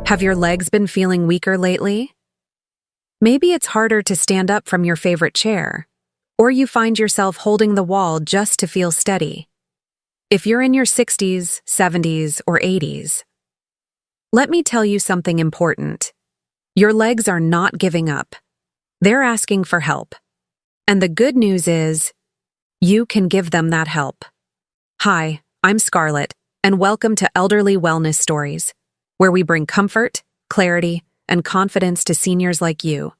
Have your legs been feeling weaker lately? Maybe it's harder to stand up from your favorite chair, or you find yourself holding the wall just to feel steady. If you're in your 60s, 70s, or 80s, let me tell you something important. Your legs are not giving up. They're asking for help. And the good news is, you can give them that help. Hi, I'm Scarlett, and welcome to Elderly Wellness Stories, where we bring comfort, clarity, and confidence to seniors like you.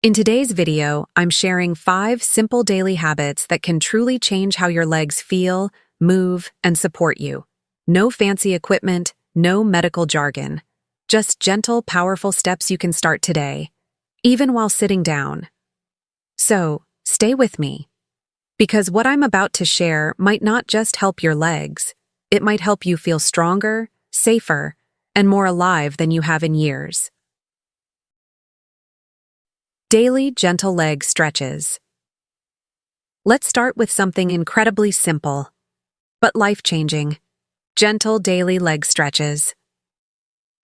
In today's video, I'm sharing 5 simple daily habits that can truly change how your legs feel, move, and support you. No fancy equipment, no medical jargon. Just gentle, powerful steps you can start today, even while sitting down. So, stay with me, because what I'm about to share might not just help your legs, it might help you feel stronger, safer, and more alive than you have in years. Daily gentle leg stretches. Let's start with something incredibly simple, but life-changing. Gentle daily leg stretches.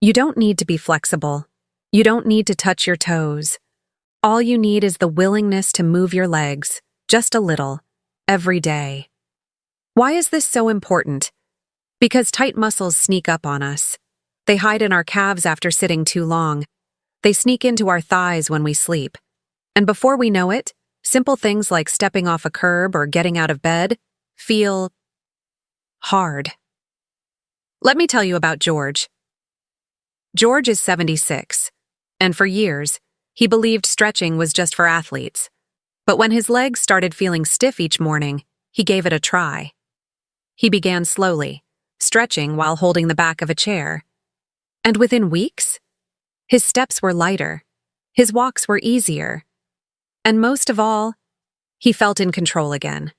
You don't need to be flexible. You don't need to touch your toes. All you need is the willingness to move your legs, just a little, every day. Why is this so important? Because tight muscles sneak up on us. They hide in our calves after sitting too long. They sneak into our thighs when we sleep. And before we know it, simple things like stepping off a curb or getting out of bed feel hard. Let me tell you about George. George is 76, and for years, he believed stretching was just for athletes. But when his legs started feeling stiff each morning, he gave it a try. He began slowly, stretching while holding the back of a chair. And within weeks, his steps were lighter, his walks were easier, and most of all, he felt in control again.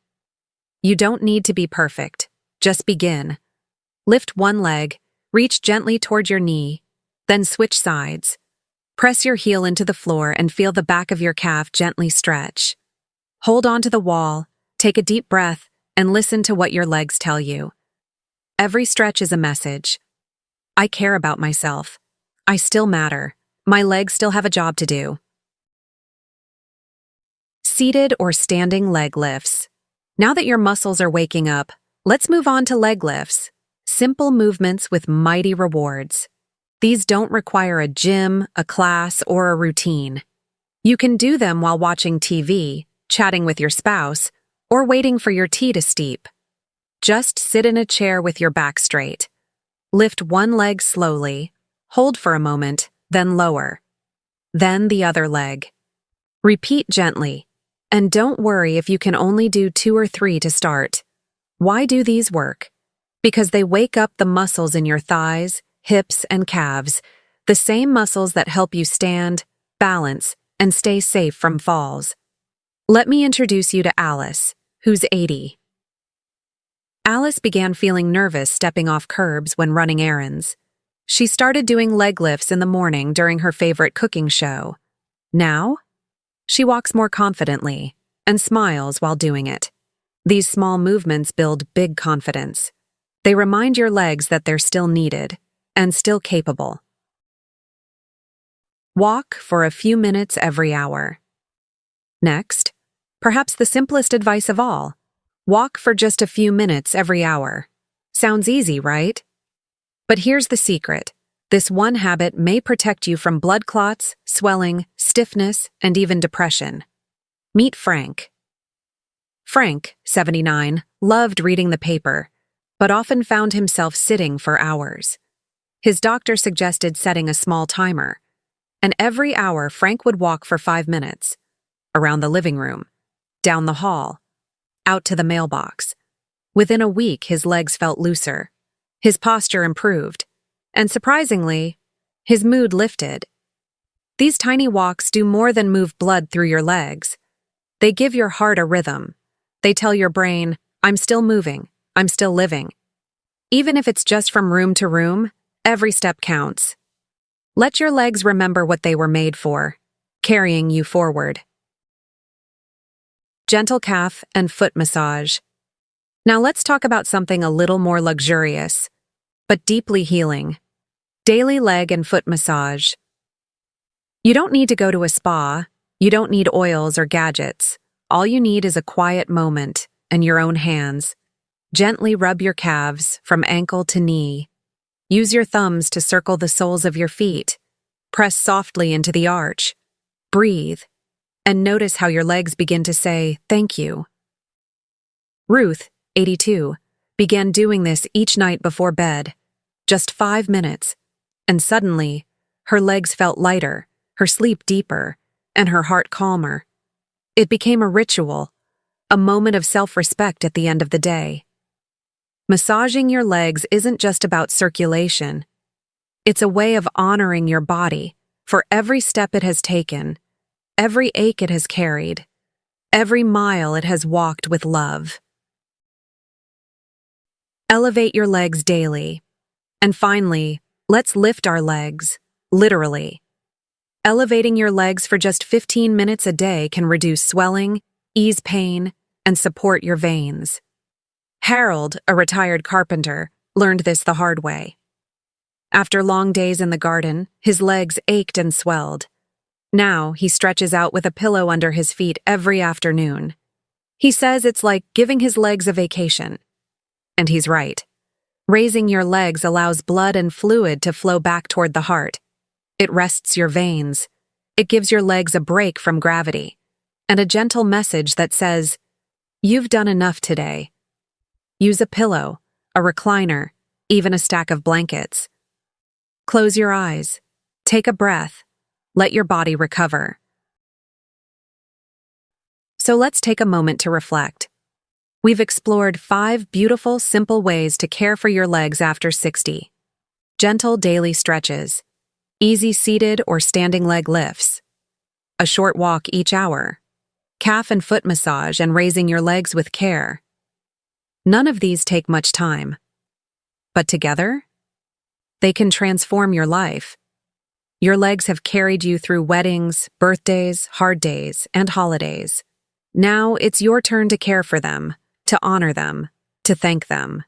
You don't need to be perfect, just begin. Lift one leg, reach gently toward your knee, then switch sides. Press your heel into the floor and feel the back of your calf gently stretch. Hold on to the wall, take a deep breath, and listen to what your legs tell you. Every stretch is a message. I care about myself. I still matter. My legs still have a job to do. Seated or standing leg lifts. Now that your muscles are waking up, let's move on to leg lifts. Simple movements with mighty rewards. These don't require a gym, a class, or a routine. You can do them while watching TV, chatting with your spouse, or waiting for your tea to steep. Just sit in a chair with your back straight. Lift one leg slowly, hold for a moment, then lower. Then the other leg. Repeat gently, and don't worry if you can only do 2 or 3 to start. Why do these work? Because they wake up the muscles in your thighs, hips, and calves, the same muscles that help you stand, balance, and stay safe from falls. Let me introduce you to Alice, who's 80. Alice began feeling nervous stepping off curbs when running errands. She started doing leg lifts in the morning during her favorite cooking show. Now, she walks more confidently and smiles while doing it. These small movements build big confidence. They remind your legs that they're still needed and still capable. Walk for a few minutes every hour. Next, perhaps the simplest advice of all. Walk for just a few minutes every hour. Sounds easy, right? But here's the secret. This one habit may protect you from blood clots, swelling, stiffness, and even depression. Meet Frank. Frank, 79, loved reading the paper, but often found himself sitting for hours. His doctor suggested setting a small timer, and every hour Frank would walk for 5 minutes, around the living room, down the hall, out to the mailbox. Within a week, his legs felt looser, his posture improved, and surprisingly, his mood lifted. These tiny walks do more than move blood through your legs. They give your heart a rhythm. They tell your brain, I'm still moving, I'm still living. Even if it's just from room to room, every step counts. Let your legs remember what they were made for, carrying you forward. Gentle calf and foot massage. Now let's talk about something a little more luxurious, but deeply healing. Daily leg and foot massage. You don't need to go to a spa. You don't need oils or gadgets. All you need is a quiet moment and your own hands. Gently rub your calves from ankle to knee. Use your thumbs to circle the soles of your feet. Press softly into the arch. Breathe. And notice how your legs begin to say, "Thank you." Ruth, 82, began doing this each night before bed. Just 5 minutes. And suddenly, her legs felt lighter, her sleep deeper, and her heart calmer. It became a ritual, a moment of self-respect at the end of the day. Massaging your legs isn't just about circulation. It's a way of honoring your body for every step it has taken, every ache it has carried, every mile it has walked with love. Elevate your legs daily. And finally, let's lift our legs, literally. Elevating your legs for just 15 minutes a day can reduce swelling, ease pain, and support your veins. Harold, a retired carpenter, learned this the hard way. After long days in the garden, his legs ached and swelled. Now he stretches out with a pillow under his feet every afternoon. He says it's like giving his legs a vacation. And he's right. Raising your legs allows blood and fluid to flow back toward the heart. It rests your veins. It gives your legs a break from gravity. And a gentle message that says, "You've done enough today." Use a pillow, a recliner, even a stack of blankets. Close your eyes. Take a breath. Let your body recover. So let's take a moment to reflect. We've explored 5 beautiful, simple ways to care for your legs after 60. Gentle daily stretches, easy seated or standing leg lifts, a short walk each hour, calf and foot massage and raising your legs with care. None of these take much time. But together, they can transform your life. Your legs have carried you through weddings, birthdays, hard days, and holidays. Now it's your turn to care for them, to honor them, to thank them.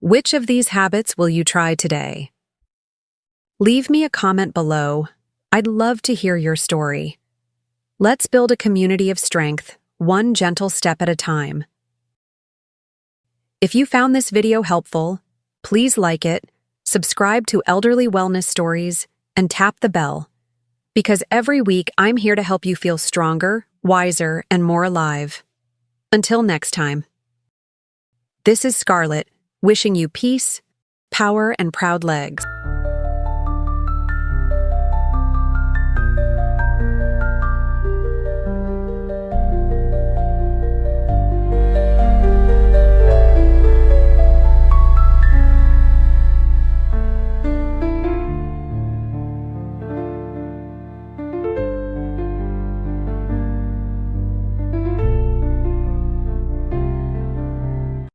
Which of these habits will you try today? Leave me a comment below. I'd love to hear your story. Let's build a community of strength, one gentle step at a time. If you found this video helpful, please like it, subscribe to Elderly Wellness Stories, and tap the bell. Because every week I'm here to help you feel stronger, wiser, and more alive. Until next time. This is Scarlett, wishing you peace, power, and proud legs.